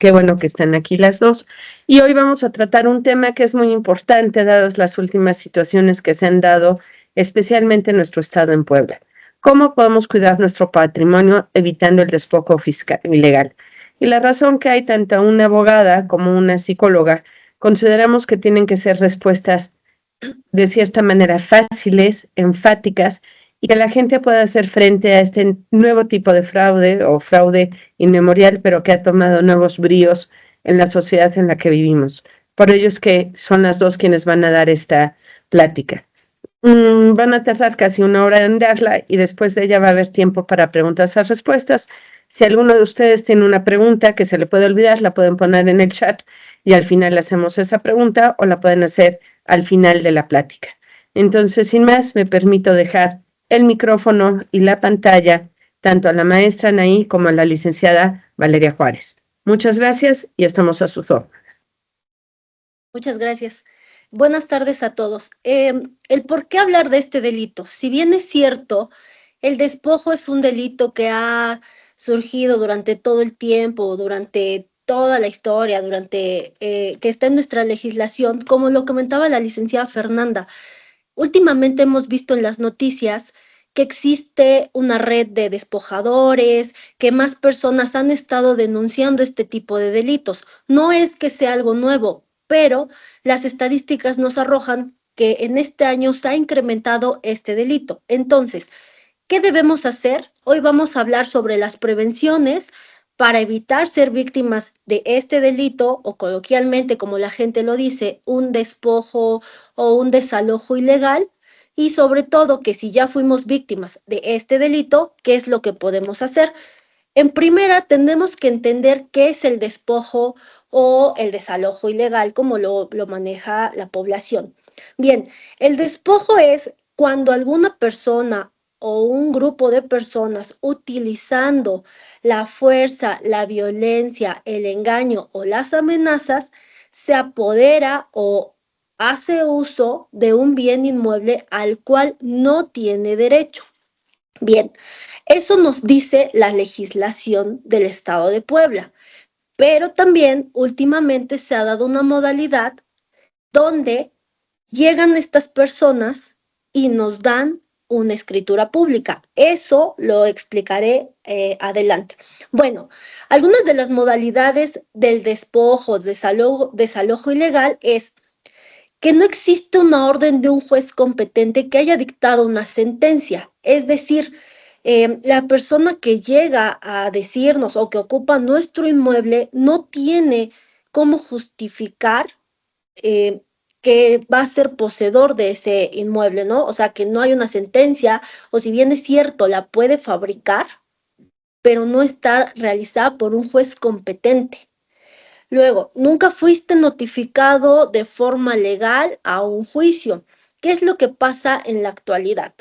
Qué bueno que están aquí las dos. Y hoy vamos a tratar un tema que es muy importante, dadas las últimas situaciones que se han dado, especialmente en nuestro estado en Puebla. ¿Cómo podemos cuidar nuestro patrimonio evitando el despojo fiscal ilegal? Y la razón que hay tanto una abogada como una psicóloga, consideramos que tienen que ser respuestas de cierta manera fáciles, enfáticas, y que la gente pueda hacer frente a este nuevo tipo de fraude o fraude inmemorial, pero que ha tomado nuevos bríos en la sociedad en la que vivimos. Por ello es que son las dos quienes van a dar esta plática. Van a tardar casi una hora en darla y después de ella va a haber tiempo para preguntas y respuestas. Si alguno de ustedes tiene una pregunta que se le puede olvidar, la pueden poner en el chat y al final hacemos esa pregunta o la pueden hacer al final de la plática. Entonces, sin más, me permito dejar el micrófono y la pantalla tanto a la maestra Anaí como a la licenciada Valeria Juárez. Muchas gracias y estamos a sus órdenes. Muchas gracias. Buenas tardes a todos. El por qué hablar de este delito. Si bien es cierto, el despojo es un delito que ha surgido durante todo el tiempo, durante toda la historia, que está en nuestra legislación, como lo comentaba la licenciada Fernanda. Últimamente hemos visto en las noticias que existe una red de despojadores, que más personas han estado denunciando este tipo de delitos. No es que sea algo nuevo, pero las estadísticas nos arrojan que en este año se ha incrementado este delito. Entonces, ¿qué debemos hacer? Hoy vamos a hablar sobre las prevenciones para evitar ser víctimas de este delito, o coloquialmente, como la gente lo dice, un despojo o un desalojo ilegal, y sobre todo que si ya fuimos víctimas de este delito, ¿qué es lo que podemos hacer? En primera, tenemos que entender qué es el despojo o el desalojo ilegal, como lo maneja la población. Bien, el despojo es cuando alguna persona o un grupo de personas utilizando la fuerza, la violencia, el engaño o las amenazas se apodera o hace uso de un bien inmueble al cual no tiene derecho. Bien, eso nos dice la legislación del Estado de Puebla, pero también últimamente se ha dado una modalidad donde llegan estas personas y nos dan una escritura pública. Eso lo explicaré adelante. Bueno, algunas de las modalidades del despojo, desalojo ilegal es que no existe una orden de un juez competente que haya dictado una sentencia. Es decir, la persona que llega a decirnos o que ocupa nuestro inmueble no tiene cómo justificar eh, que va a ser poseedor de ese inmueble, ¿no? O sea, que no hay una sentencia, o si bien es cierto, la puede fabricar, pero no está realizada por un juez competente. Luego, nunca fuiste notificado de forma legal a un juicio. ¿Qué es lo que pasa en la actualidad?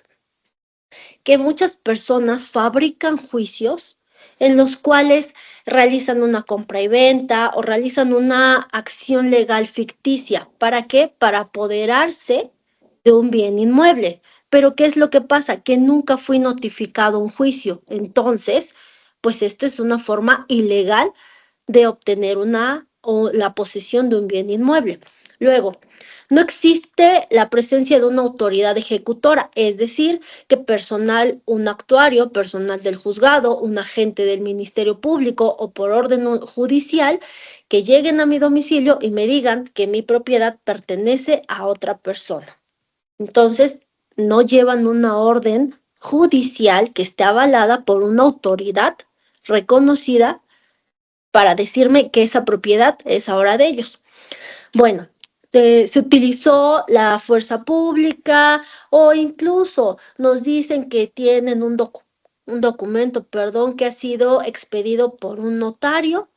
Que muchas personas fabrican juicios en los cuales realizan una compra y venta o realizan una acción legal ficticia. ¿Para qué? Para apoderarse de un bien inmueble. Pero ¿qué es lo que pasa? Que nunca fui notificado a un juicio. Entonces, pues esto es una forma ilegal de obtener la posesión de un bien inmueble. Luego, no existe la presencia de una autoridad ejecutora, es decir, que personal, un actuario, personal del juzgado, un agente del Ministerio Público o por orden judicial, que lleguen a mi domicilio y me digan que mi propiedad pertenece a otra persona. Entonces, no llevan una orden judicial que esté avalada por una autoridad reconocida para decirme que esa propiedad es ahora de ellos. Bueno, se utilizó la fuerza pública o incluso nos dicen que tienen un documento, perdón, que ha sido expedido por un notario.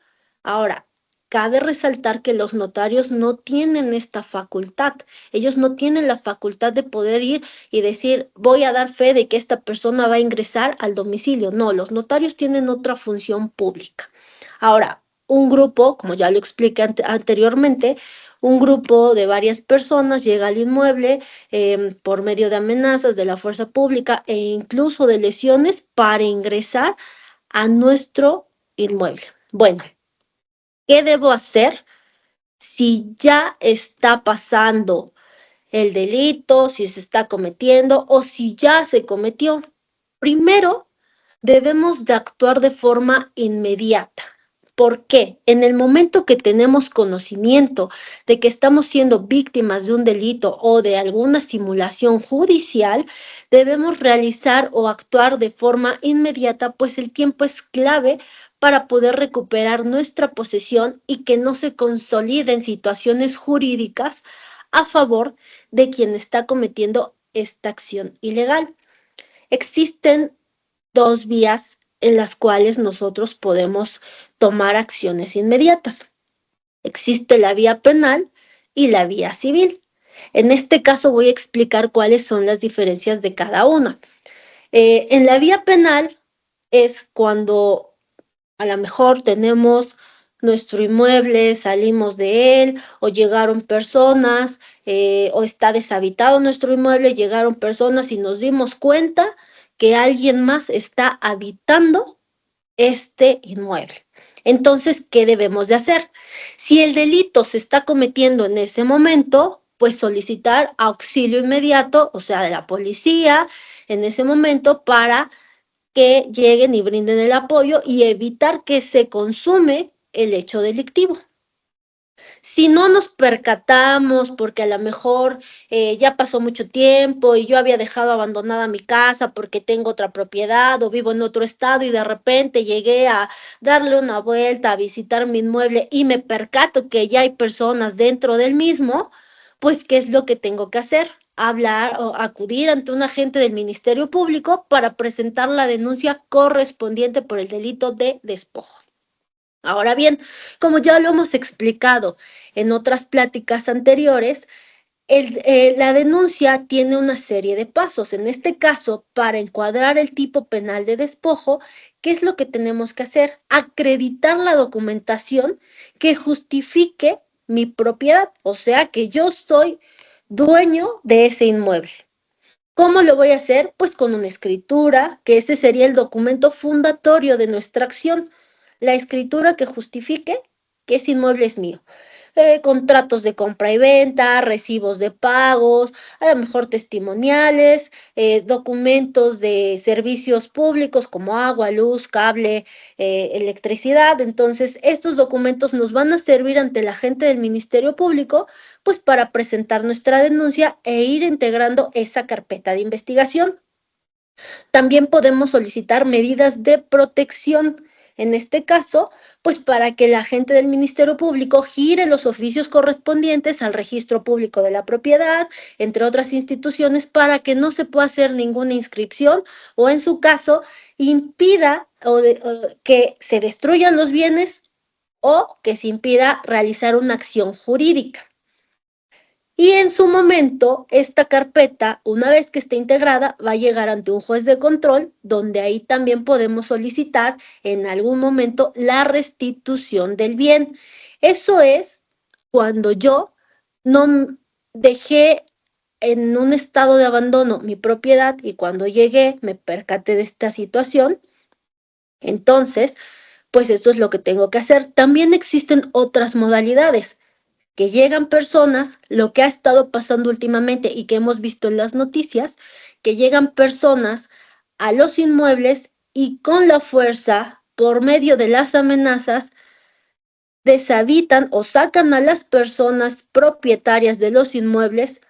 Ahora, cabe resaltar que los notarios no tienen esta facultad. Ellos no tienen la facultad de poder ir y decir, voy a dar fe de que esta persona va a ingresar al domicilio. No, los notarios tienen otra función pública. Ahora, un grupo, como ya lo expliqué anteriormente, un grupo de varias personas llega al inmueble por medio de amenazas de la fuerza pública e incluso de lesiones para ingresar a nuestro inmueble. Bueno, ¿Qué debo hacer si ya está pasando el delito, si se está cometiendo o si ya se cometió? Primero, debemos de actuar de forma inmediata. ¿Por qué? En el momento que tenemos conocimiento de que estamos siendo víctimas de un delito o de alguna simulación judicial, debemos realizar o actuar de forma inmediata, pues el tiempo es clave para poder recuperar nuestra posesión y que no se consoliden situaciones jurídicas a favor de quien está cometiendo esta acción ilegal. Existen dos vías en las cuales nosotros podemos tomar acciones inmediatas. Existe la vía penal y la vía civil. En este caso voy a explicar cuáles son las diferencias de cada una. En la vía penal es cuando a lo mejor tenemos nuestro inmueble, salimos de él o llegaron personas o está deshabitado nuestro inmueble, llegaron personas y nos dimos cuenta que alguien más está habitando este inmueble. Entonces, ¿qué debemos de hacer? Si el delito se está cometiendo en ese momento, pues solicitar auxilio inmediato, o sea, de la policía en ese momento para que lleguen y brinden el apoyo y evitar que se consume el hecho delictivo. Si no nos percatamos, porque a lo mejor ya pasó mucho tiempo y yo había dejado abandonada mi casa porque tengo otra propiedad o vivo en otro estado y de repente llegué a darle una vuelta, a visitar mi inmueble y me percato que ya hay personas dentro del mismo, pues ¿qué es lo que tengo que hacer? Hablar o acudir ante un agente del Ministerio Público para presentar la denuncia correspondiente por el delito de despojo. Ahora bien, como ya lo hemos explicado en otras pláticas anteriores, la denuncia tiene una serie de pasos. En este caso, para encuadrar el tipo penal de despojo, ¿qué es lo que tenemos que hacer? Acreditar la documentación que justifique mi propiedad, o sea, que yo soy dueño de ese inmueble. ¿Cómo lo voy a hacer? Pues con una escritura, que ese sería el documento fundatorio de nuestra acción. La escritura que justifique que ese inmueble es mío. Contratos de compra y venta, recibos de pagos, a lo mejor testimoniales, documentos de servicios públicos como agua, luz, cable, electricidad. Entonces, estos documentos nos van a servir ante la gente del Ministerio Público, pues para presentar nuestra denuncia e ir integrando esa carpeta de investigación. También podemos solicitar medidas de protección. En este caso, pues para que la gente del Ministerio Público gire los oficios correspondientes al Registro Público de la Propiedad, entre otras instituciones, para que no se pueda hacer ninguna inscripción o en su caso impida que se destruyan los bienes o que se impida realizar una acción jurídica. Y en su momento, esta carpeta, una vez que esté integrada, va a llegar ante un juez de control, donde ahí también podemos solicitar en algún momento la restitución del bien. Eso es cuando yo no dejé en un estado de abandono mi propiedad y cuando llegué me percaté de esta situación. Entonces, pues esto es lo que tengo que hacer. También existen otras modalidades que llegan personas, lo que ha estado pasando últimamente y que hemos visto en las noticias, que llegan personas a los inmuebles y con la fuerza, por medio de las amenazas, deshabitan o sacan a las personas propietarias de los inmuebles,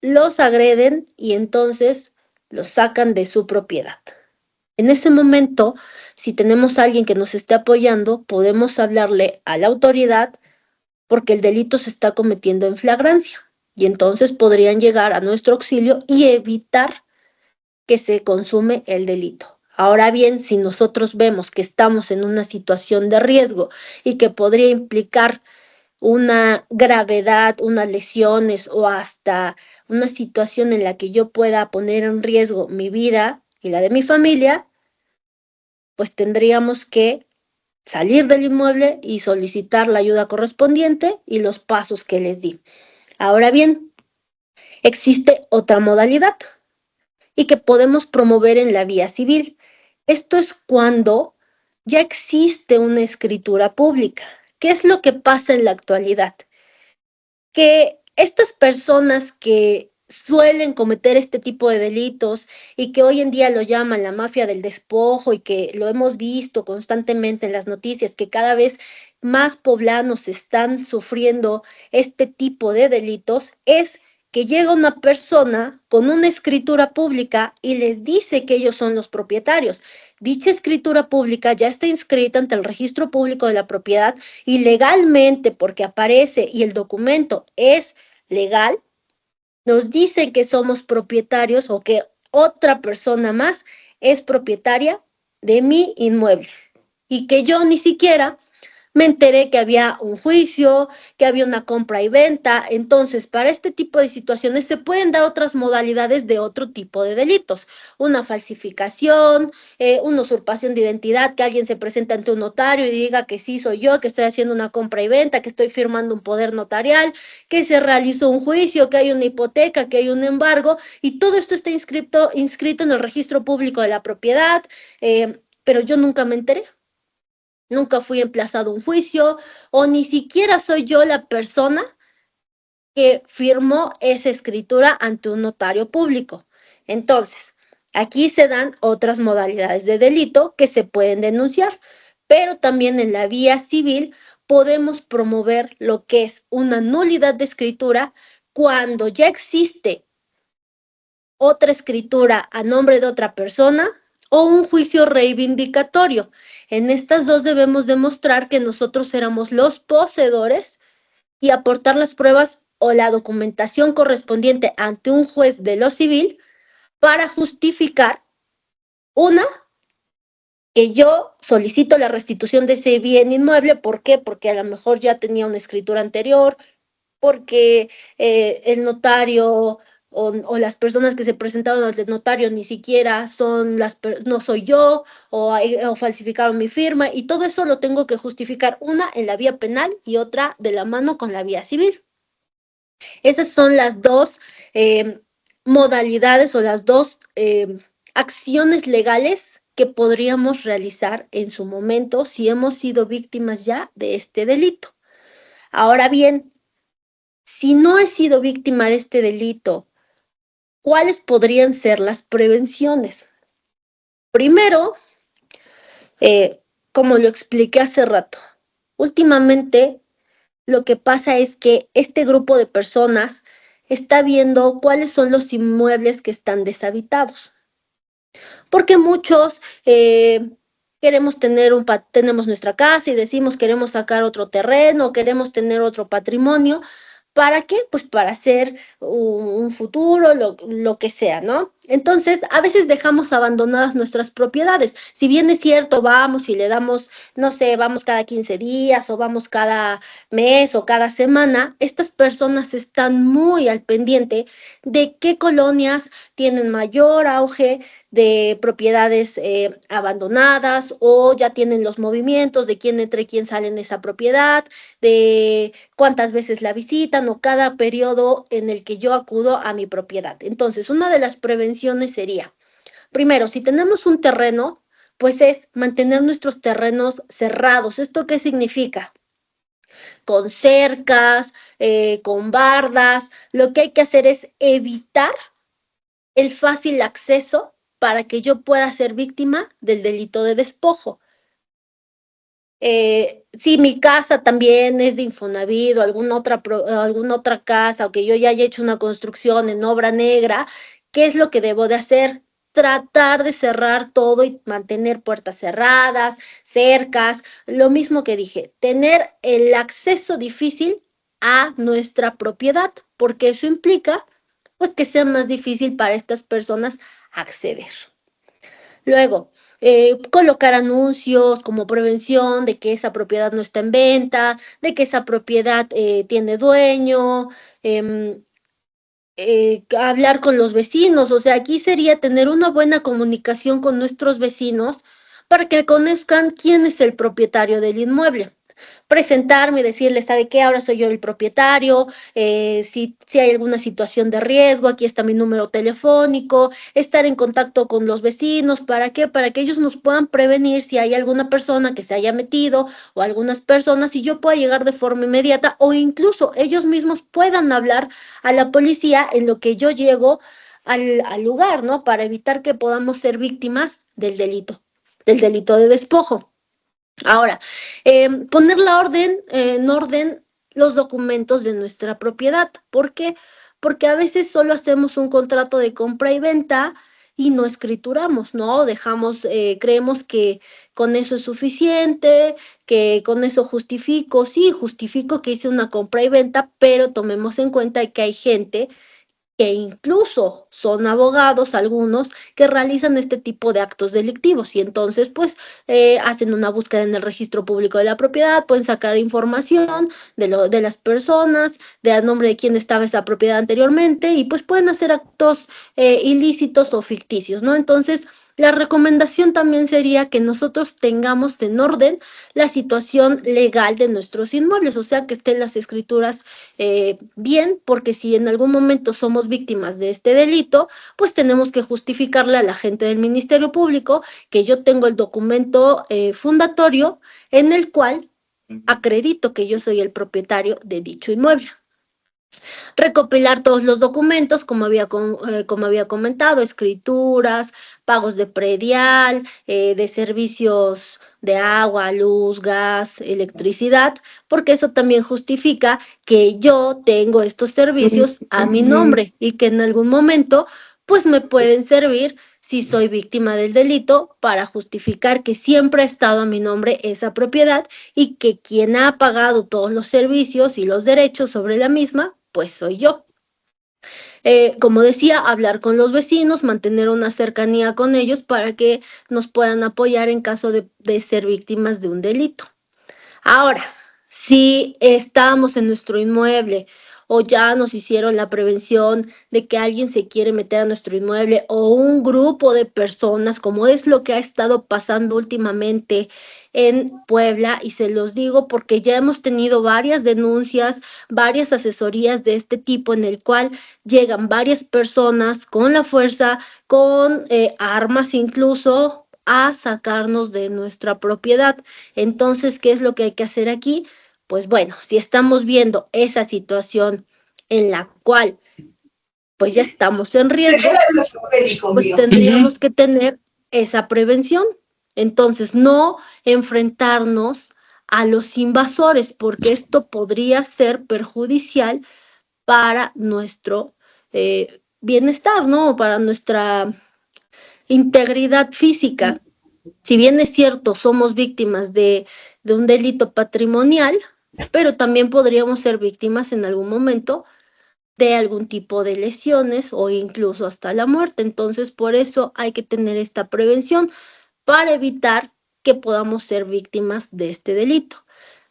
los agreden y entonces los sacan de su propiedad. En ese momento, si tenemos a alguien que nos esté apoyando, podemos hablarle a la autoridad porque el delito se está cometiendo en flagrancia y entonces podrían llegar a nuestro auxilio y evitar que se consume el delito. Ahora bien, si nosotros vemos que estamos en una situación de riesgo y que podría implicar una gravedad, unas lesiones o hasta una situación en la que yo pueda poner en riesgo mi vida y la de mi familia, pues tendríamos que salir del inmueble y solicitar la ayuda correspondiente y los pasos que les di. Ahora bien, existe otra modalidad y que podemos promover en la vía civil. Esto es cuando ya existe una escritura pública. ¿Qué es lo que pasa en la actualidad? Que estas personas que suelen cometer este tipo de delitos y que hoy en día lo llaman la mafia del despojo y que lo hemos visto constantemente en las noticias, que cada vez más poblanos están sufriendo este tipo de delitos, es que llega una persona con una escritura pública y les dice que ellos son los propietarios. Dicha escritura pública ya está inscrita ante el registro público de la propiedad y legalmente, porque aparece y el documento es legal, nos dicen que somos propietarios o que otra persona más es propietaria de mi inmueble y que yo ni siquiera me enteré que había un juicio, que había una compra y venta. Entonces, para este tipo de situaciones se pueden dar otras modalidades de otro tipo de delitos. Una falsificación, una usurpación de identidad, que alguien se presente ante un notario y diga que sí soy yo, que estoy haciendo una compra y venta, que estoy firmando un poder notarial, que se realizó un juicio, que hay una hipoteca, que hay un embargo, y todo esto está inscrito en el registro público de la propiedad, pero yo nunca me enteré. Nunca fui emplazado a un juicio o ni siquiera soy yo la persona que firmó esa escritura ante un notario público. Entonces, aquí se dan otras modalidades de delito que se pueden denunciar, pero también en la vía civil podemos promover lo que es una nulidad de escritura cuando ya existe otra escritura a nombre de otra persona o un juicio reivindicatorio. En estas dos debemos demostrar que nosotros éramos los poseedores y aportar las pruebas o la documentación correspondiente ante un juez de lo civil para justificar una que yo solicito la restitución de ese bien inmueble. ¿Por qué? Porque a lo mejor ya tenía una escritura anterior, porque el notario o las personas que se presentaron ante el notario ni siquiera son no soy yo, o falsificaron mi firma, y todo eso lo tengo que justificar, una en la vía penal y otra de la mano con la vía civil. Esas son las dos eh, modalidades o las dos acciones legales que podríamos realizar en su momento si hemos sido víctimas ya de este delito. Ahora bien, si no he sido víctima de este delito, ¿cuáles podrían ser las prevenciones? Primero, como lo expliqué hace rato, últimamente lo que pasa es que este grupo de personas está viendo cuáles son los inmuebles que están deshabitados. Porque muchos queremos tenemos nuestra casa y decimos queremos sacar otro terreno, queremos tener otro patrimonio. ¿Para qué? Pues para hacer un futuro, lo que sea, ¿no? Entonces, a veces dejamos abandonadas nuestras propiedades. Si bien es cierto, vamos y le damos, no sé, vamos cada 15 días o vamos cada mes o cada semana, estas personas están muy al pendiente de qué colonias tienen mayor auge de propiedades abandonadas o ya tienen los movimientos de quién entra y quién sale en esa propiedad, de cuántas veces la visitan o cada periodo en el que yo acudo a mi propiedad. Entonces, una de las prevenciones sería, primero, si tenemos un terreno, pues es mantener nuestros terrenos cerrados. ¿Esto qué significa? Con cercas, con bardas. Lo que hay que hacer es evitar el fácil acceso para que yo pueda ser víctima del delito de despojo. Si mi casa también es de Infonavit o alguna otra casa, o que yo ya haya hecho una construcción en obra negra, ¿qué es lo que debo de hacer? Tratar de cerrar todo y mantener puertas cerradas, cercas, lo mismo que dije, tener el acceso difícil a nuestra propiedad, porque eso implica pues que sea más difícil para estas personas acceder. Luego, colocar anuncios como prevención de que esa propiedad no está en venta, de que esa propiedad tiene dueño, hablar con los vecinos. O sea, aquí sería tener una buena comunicación con nuestros vecinos para que conozcan quién es el propietario del inmueble. presentarme y decirle, ¿sabe qué? Ahora soy yo el propietario, si hay alguna situación de riesgo, aquí está mi número telefónico, estar en contacto con los vecinos, ¿para qué? Para que ellos nos puedan prevenir si hay alguna persona que se haya metido o algunas personas y yo pueda llegar de forma inmediata o incluso ellos mismos puedan hablar a la policía en lo que yo llego al lugar, ¿no? Para evitar que podamos ser víctimas del delito de despojo. Ahora, poner en orden los documentos de nuestra propiedad. ¿Por qué? Porque a veces solo hacemos un contrato de compra y venta y no escrituramos, ¿no? Creemos que con eso es suficiente, que con eso justifico, sí, justifico que hice una compra y venta, pero tomemos en cuenta que hay gente que incluso son abogados algunos que realizan este tipo de actos delictivos y entonces pues hacen una búsqueda en el registro público de la propiedad, pueden sacar información de las personas, de a nombre de quién estaba esa propiedad anteriormente y pues pueden hacer actos ilícitos o ficticios, ¿no? Entonces, la recomendación también sería que nosotros tengamos en orden la situación legal de nuestros inmuebles, o sea, que estén las escrituras bien, porque si en algún momento somos víctimas de este delito, pues tenemos que justificarle a la gente del Ministerio Público que yo tengo el documento fundatorio en el cual acredito que yo soy el propietario de dicho inmueble. Recopilar todos los documentos, como había comentado, escrituras, pagos de predial, de servicios de agua, luz, gas, electricidad, porque eso también justifica que yo tengo estos servicios a mi nombre y que en algún momento pues me pueden servir si soy víctima del delito para justificar que siempre ha estado a mi nombre esa propiedad y que quien ha pagado todos los servicios y los derechos sobre la misma pues soy yo. Como decía, hablar con los vecinos, mantener una cercanía con ellos para que nos puedan apoyar en caso de ser víctimas de un delito. Ahora, si estamos en nuestro inmueble o ya nos hicieron la prevención de que alguien se quiere meter a nuestro inmueble o un grupo de personas, como es lo que ha estado pasando últimamente en Puebla, y se los digo porque ya hemos tenido varias denuncias, varias asesorías de este tipo en el cual llegan varias personas con la fuerza, con armas incluso, a sacarnos de nuestra propiedad. Entonces, ¿qué es lo que hay que hacer aquí? Pues bueno, si estamos viendo esa situación en la cual pues ya estamos en riesgo, pues tendríamos que tener esa prevención. Entonces, no enfrentarnos a los invasores, porque esto podría ser perjudicial para nuestro bienestar, ¿no? Para nuestra integridad física. Si bien es cierto, somos víctimas de un delito patrimonial, pero también podríamos ser víctimas en algún momento de algún tipo de lesiones o incluso hasta la muerte. Entonces, por eso hay que tener esta prevención para evitar que podamos ser víctimas de este delito.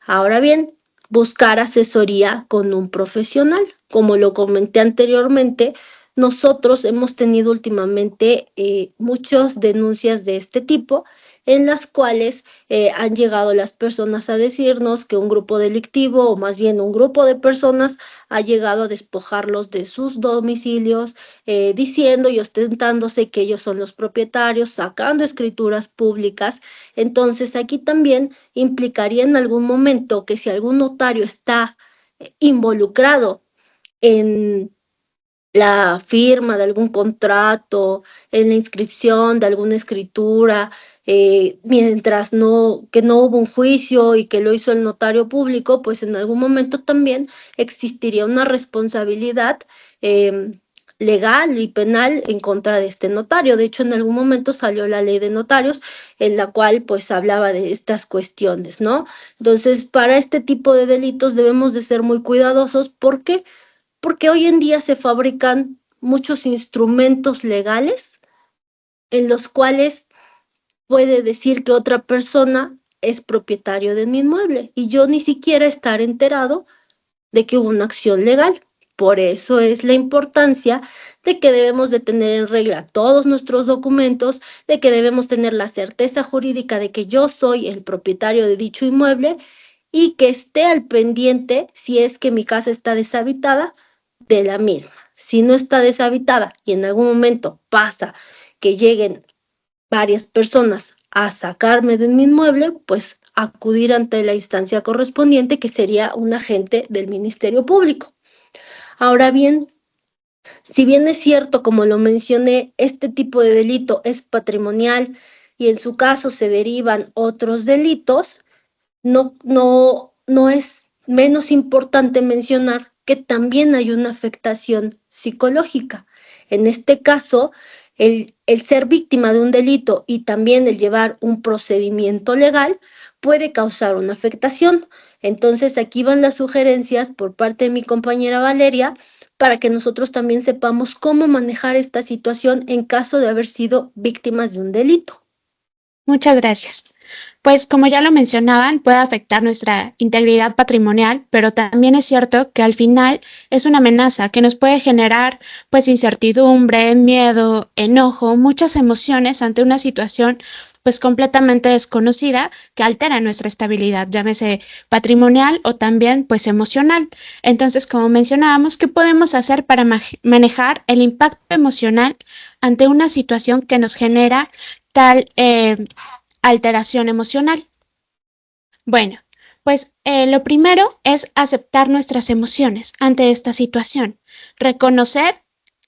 Ahora bien, buscar asesoría con un profesional. Como lo comenté anteriormente, nosotros hemos tenido últimamente muchas denuncias de este tipo en las cuales han llegado las personas a decirnos que un grupo delictivo o más bien un grupo de personas ha llegado a despojarlos de sus domicilios, diciendo y ostentándose que ellos son los propietarios, sacando escrituras públicas. Entonces aquí también implicaría en algún momento que si algún notario está involucrado en la firma de algún contrato, en la inscripción de alguna escritura, mientras que no hubo un juicio y que lo hizo el notario público, pues en algún momento también existiría una responsabilidad legal y penal en contra de este notario. De hecho, en algún momento salió la ley de notarios en la cual pues hablaba de estas cuestiones, ¿no? Entonces, para este tipo de delitos debemos de ser muy cuidadosos. ¿Por qué? Porque hoy en día se fabrican muchos instrumentos legales en los cuales puede decir que otra persona es propietario de mi inmueble y yo ni siquiera estar enterado de que hubo una acción legal. Por eso es la importancia de que debemos de tener en regla todos nuestros documentos, de que debemos tener la certeza jurídica de que yo soy el propietario de dicho inmueble y que esté al pendiente si es que mi casa está deshabitada de la misma. Si no está deshabitada y en algún momento pasa que lleguen varias personas a sacarme de mi inmueble, pues acudir ante la instancia correspondiente, que sería un agente del Ministerio Público. Ahora bien, si bien es cierto, como lo mencioné, este tipo de delito es patrimonial y en su caso se derivan otros delitos, no es menos importante mencionar que también hay una afectación psicológica. En este caso, el ser víctima de un delito y también el llevar un procedimiento legal puede causar una afectación. Entonces, aquí van las sugerencias por parte de mi compañera Valeria para que nosotros también sepamos cómo manejar esta situación en caso de haber sido víctimas de un delito. Muchas gracias. Pues como ya lo mencionaban, puede afectar nuestra integridad patrimonial, pero también es cierto que al final es una amenaza que nos puede generar pues incertidumbre, miedo, enojo, muchas emociones ante una situación pues completamente desconocida que altera nuestra estabilidad, llámese patrimonial o también pues emocional. Entonces, como mencionábamos, ¿qué podemos hacer para manejar el impacto emocional ante una situación que nos genera tal alteración emocional? Bueno, pues lo primero es aceptar nuestras emociones ante esta situación, reconocer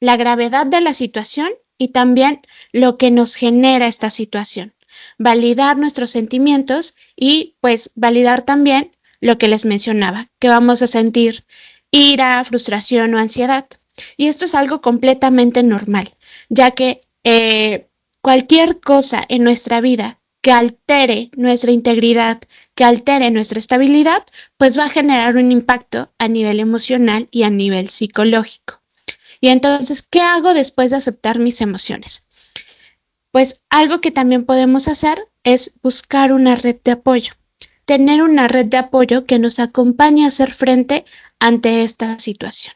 la gravedad de la situación y también lo que nos genera esta situación, validar nuestros sentimientos y pues validar también lo que les mencionaba, que vamos a sentir ira, frustración o ansiedad. Y esto es algo completamente normal, ya que cualquier cosa en nuestra vida que altere nuestra integridad, que altere nuestra estabilidad, pues va a generar un impacto a nivel emocional y a nivel psicológico. Y entonces, ¿qué hago después de aceptar mis emociones? Pues algo que también podemos hacer es buscar una red de apoyo, tener una red de apoyo que nos acompañe a hacer frente ante esta situación.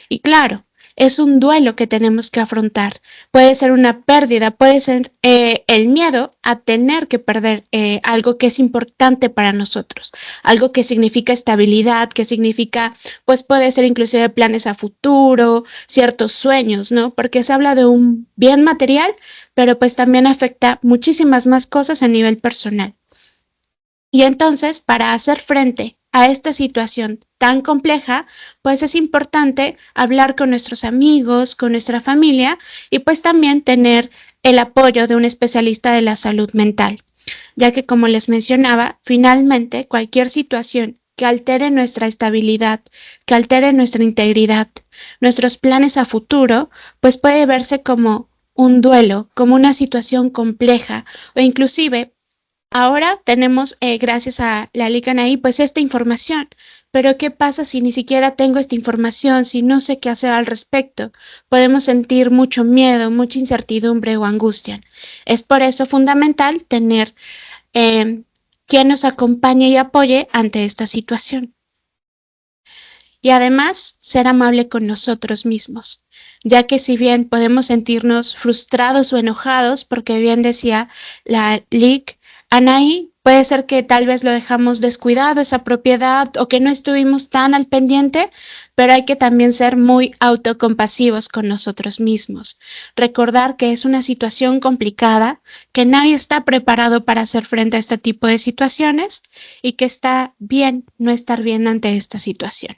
Y claro, es un duelo que tenemos que afrontar. Puede ser una pérdida, puede ser el miedo a tener que perder algo que es importante para nosotros, algo que significa estabilidad, que significa, pues puede ser inclusive planes a futuro, ciertos sueños, ¿no? Porque se habla de un bien material, pero pues también afecta muchísimas más cosas a nivel personal. Y entonces, para hacer frente a esta situación tan compleja, pues es importante hablar con nuestros amigos, con nuestra familia y pues también tener el apoyo de un especialista de la salud mental, ya que como les mencionaba, finalmente cualquier situación que altere nuestra estabilidad, que altere nuestra integridad, nuestros planes a futuro, pues puede verse como un duelo, como una situación compleja o inclusive ahora tenemos, gracias a la LICANAI, pues esta información. Pero ¿qué pasa si ni siquiera tengo esta información, si no sé qué hacer al respecto? Podemos sentir mucho miedo, mucha incertidumbre o angustia. Es por eso fundamental tener quien nos acompañe y apoye ante esta situación. Y además, ser amable con nosotros mismos, ya que si bien podemos sentirnos frustrados o enojados, porque bien decía la LIC, Anaí, puede ser que tal vez lo dejamos descuidado, esa propiedad, o que no estuvimos tan al pendiente, pero hay que también ser muy autocompasivos con nosotros mismos. Recordar que es una situación complicada, que nadie está preparado para hacer frente a este tipo de situaciones y que está bien no estar bien ante esta situación.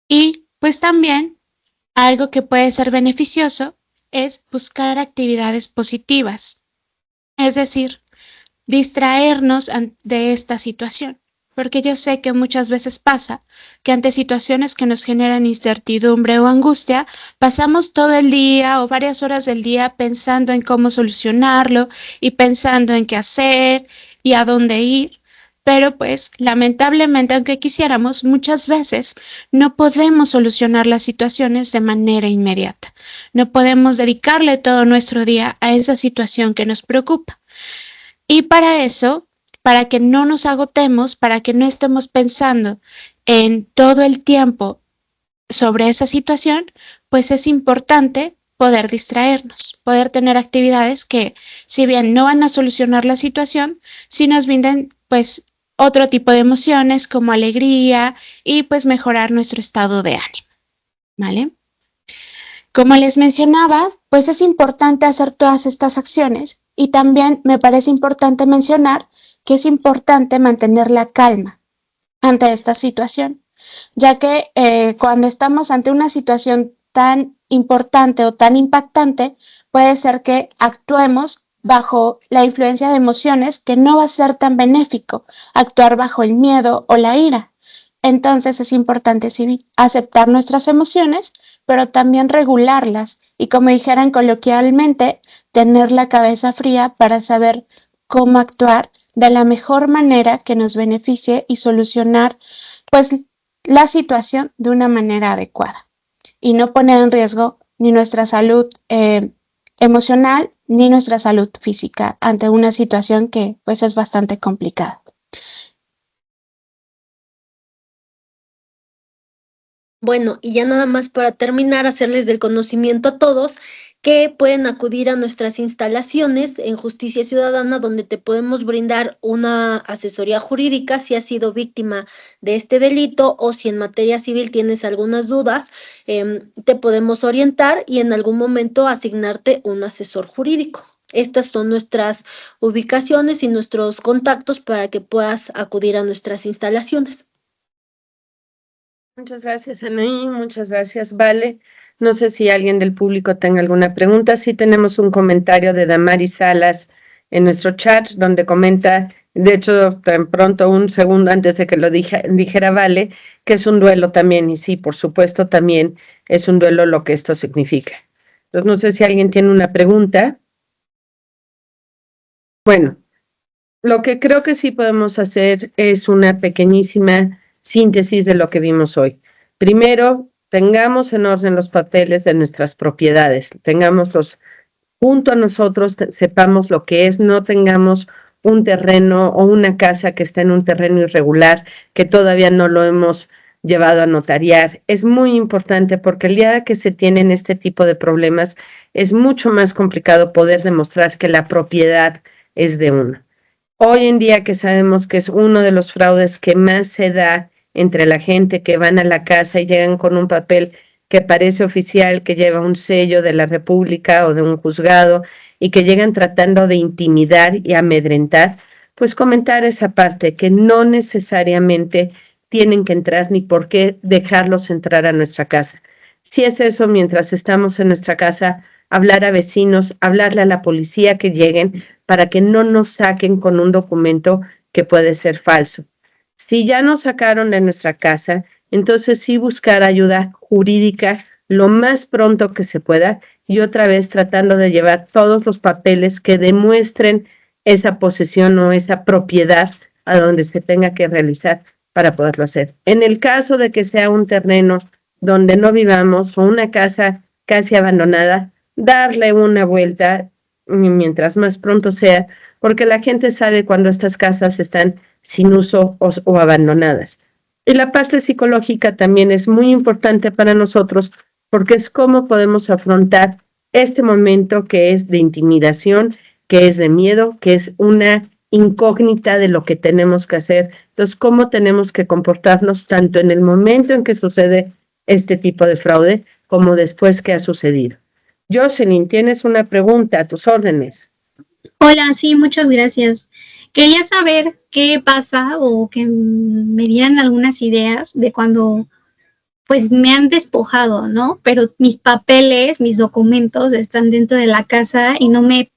Y pues también algo que puede ser beneficioso es buscar actividades positivas, es decir, distraernos de esta situación, porque yo sé que muchas veces pasa que ante situaciones que nos generan incertidumbre o angustia, pasamos todo el día o varias horas del día pensando en cómo solucionarlo y pensando en qué hacer y a dónde ir. Pero pues lamentablemente, aunque quisiéramos, muchas veces no podemos solucionar las situaciones de manera inmediata. No podemos dedicarle todo nuestro día a esa situación que nos preocupa. Y para eso, para que no nos agotemos, para que no estemos pensando en todo el tiempo sobre esa situación, pues es importante poder distraernos, poder tener actividades que, si bien no van a solucionar la situación, sí nos brinden pues otro tipo de emociones como alegría y pues mejorar nuestro estado de ánimo, ¿vale? Como les mencionaba, pues es importante hacer todas estas acciones y también me parece importante mencionar que es importante mantener la calma ante esta situación, ya que cuando estamos ante una situación tan importante o tan impactante, puede ser que actuemos bajo la influencia de emociones que no va a ser tan benéfico actuar bajo el miedo o la ira. Entonces es importante sí, aceptar nuestras emociones, pero también regularlas y, como dijeran coloquialmente, tener la cabeza fría para saber cómo actuar de la mejor manera que nos beneficie y solucionar pues la situación de una manera adecuada y no poner en riesgo ni nuestra salud emocional ni nuestra salud física ante una situación que pues es bastante complicada. Bueno, y ya nada más para terminar, hacerles del conocimiento a todos que pueden acudir a nuestras instalaciones en Justicia Ciudadana, donde te podemos brindar una asesoría jurídica si has sido víctima de este delito o si en materia civil tienes algunas dudas, te podemos orientar y en algún momento asignarte un asesor jurídico. Estas son nuestras ubicaciones y nuestros contactos para que puedas acudir a nuestras instalaciones. Muchas gracias, Anaí. Muchas gracias, Vale. No sé si alguien del público tenga alguna pregunta. Sí tenemos un comentario de Damaris Salas en nuestro chat, donde comenta, de hecho, tan pronto, un segundo antes de que lo dijera Vale, que es un duelo también. Y sí, por supuesto, también es un duelo lo que esto significa. Entonces, no sé si alguien tiene una pregunta. Bueno, lo que creo que sí podemos hacer es una pequeñísima síntesis de lo que vimos hoy. Primero, tengamos en orden los papeles de nuestras propiedades, tengámoslos junto a nosotros, sepamos lo que es, no tengamos un terreno o una casa que está en un terreno irregular que todavía no lo hemos llevado a notariar. Es muy importante porque el día que se tienen este tipo de problemas es mucho más complicado poder demostrar que la propiedad es de uno. Hoy en día que sabemos que es uno de los fraudes que más se da entre la gente que van a la casa y llegan con un papel que parece oficial, que lleva un sello de la República o de un juzgado y que llegan tratando de intimidar y amedrentar, pues comentar esa parte, que no necesariamente tienen que entrar ni por qué dejarlos entrar a nuestra casa. Si es eso, mientras estamos en nuestra casa, hablar a vecinos, hablarle a la policía que lleguen para que no nos saquen con un documento que puede ser falso. Si ya nos sacaron de nuestra casa, entonces sí buscar ayuda jurídica lo más pronto que se pueda y otra vez tratando de llevar todos los papeles que demuestren esa posesión o esa propiedad a donde se tenga que realizar para poderlo hacer. En el caso de que sea un terreno donde no vivamos o una casa casi abandonada, darle una vuelta mientras más pronto sea, porque la gente sabe cuando estas casas están sin uso o abandonadas. Y la parte psicológica también es muy importante para nosotros porque es cómo podemos afrontar este momento que es de intimidación, que es de miedo, que es una incógnita de lo que tenemos que hacer. Entonces, cómo tenemos que comportarnos tanto en el momento en que sucede este tipo de fraude como después que ha sucedido. Jocelyn, tienes una pregunta a tus órdenes. Hola, sí, muchas gracias. Quería saber qué pasa o que me dieran algunas ideas de cuando pues me han despojado, ¿no? Pero mis papeles, mis documentos están dentro de la casa y no me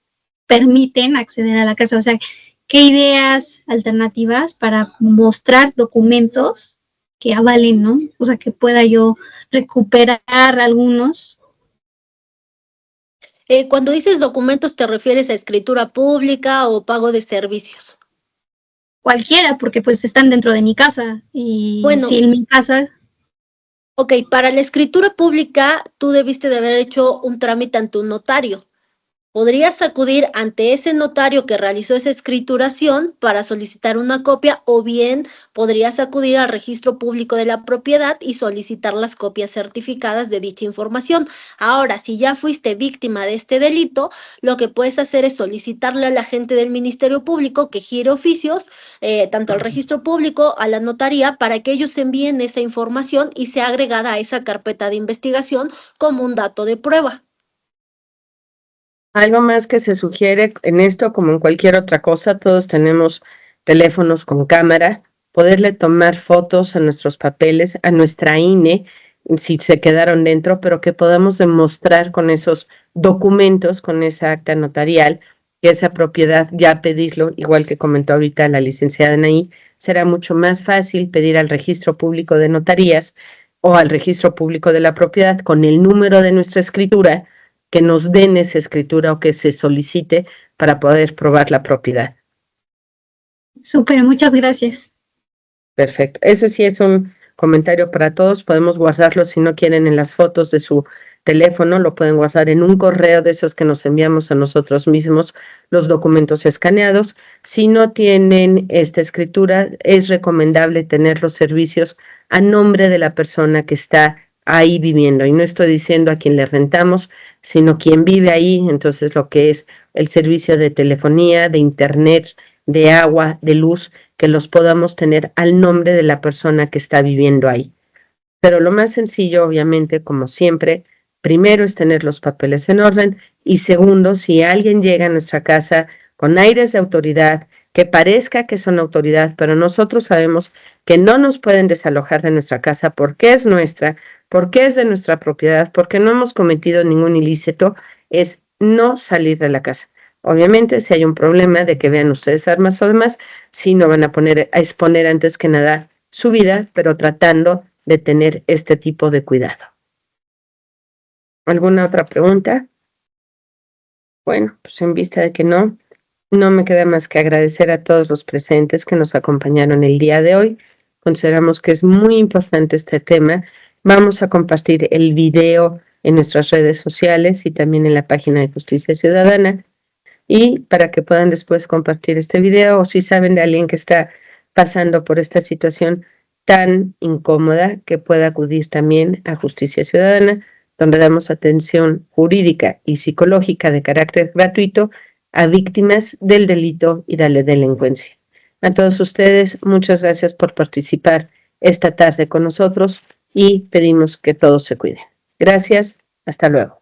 permiten acceder a la casa. O sea, ¿qué ideas alternativas para mostrar documentos que avalen, ¿no? O sea, que pueda yo recuperar algunos. Cuando dices documentos, ¿te refieres a escritura pública o pago de servicios? Cualquiera, porque pues están dentro de mi casa y Bueno, si en mi casa... Ok, para la escritura pública, tú debiste de haber hecho un trámite ante un notario Podrías acudir ante ese notario que realizó esa escrituración para solicitar una copia, o bien podrías acudir al registro público de la propiedad y solicitar las copias certificadas de dicha información. Ahora, si ya fuiste víctima de este delito, lo que puedes hacer es solicitarle a la gente del Ministerio Público que gire oficios, tanto al registro público, a la notaría, para que ellos envíen esa información y sea agregada a esa carpeta de investigación como un dato de prueba. Algo más que se sugiere en esto, como en cualquier otra cosa, todos tenemos teléfonos con cámara, poderle tomar fotos a nuestros papeles, a nuestra INE, si se quedaron dentro, pero que podamos demostrar con esos documentos, con esa acta notarial, que esa propiedad, ya pedirlo, igual que comentó ahorita la licenciada Anaí, será mucho más fácil pedir al registro público de notarías o al registro público de la propiedad con el número de nuestra escritura, que nos den esa escritura o que se solicite para poder probar la propiedad. Súper, muchas gracias. Perfecto. Eso sí es un comentario para todos. Podemos guardarlo si no quieren en las fotos de su teléfono, lo pueden guardar en un correo de esos que nos enviamos a nosotros mismos, los documentos escaneados. Si no tienen esta escritura, es recomendable tener los servicios a nombre de la persona que está ahí viviendo. Y no estoy diciendo a quien le rentamos, sino quien vive ahí. Entonces, lo que es el servicio de telefonía, de internet, de agua, de luz, que los podamos tener al nombre de la persona que está viviendo ahí. Pero lo más sencillo, obviamente, como siempre, primero es tener los papeles en orden, y segundo, si alguien llega a nuestra casa con aires de autoridad, que parezca que son autoridad, pero nosotros sabemos que no nos pueden desalojar de nuestra casa porque es nuestra, porque es de nuestra propiedad, porque no hemos cometido ningún ilícito, es no salir de la casa. Obviamente, si hay un problema de que vean ustedes armas o demás, sí no van a exponer antes que nada su vida, pero tratando de tener este tipo de cuidado. ¿Alguna otra pregunta? Bueno, pues en vista de que no me queda más que agradecer a todos los presentes que nos acompañaron el día de hoy. Consideramos que es muy importante este tema. Vamos a compartir el video en nuestras redes sociales y también en la página de Justicia Ciudadana, y para que puedan después compartir este video, o si saben de alguien que está pasando por esta situación tan incómoda, que pueda acudir también a Justicia Ciudadana, donde damos atención jurídica y psicológica de carácter gratuito a víctimas del delito y de la delincuencia. A todos ustedes, muchas gracias por participar esta tarde con nosotros y pedimos que todos se cuiden. Gracias, hasta luego.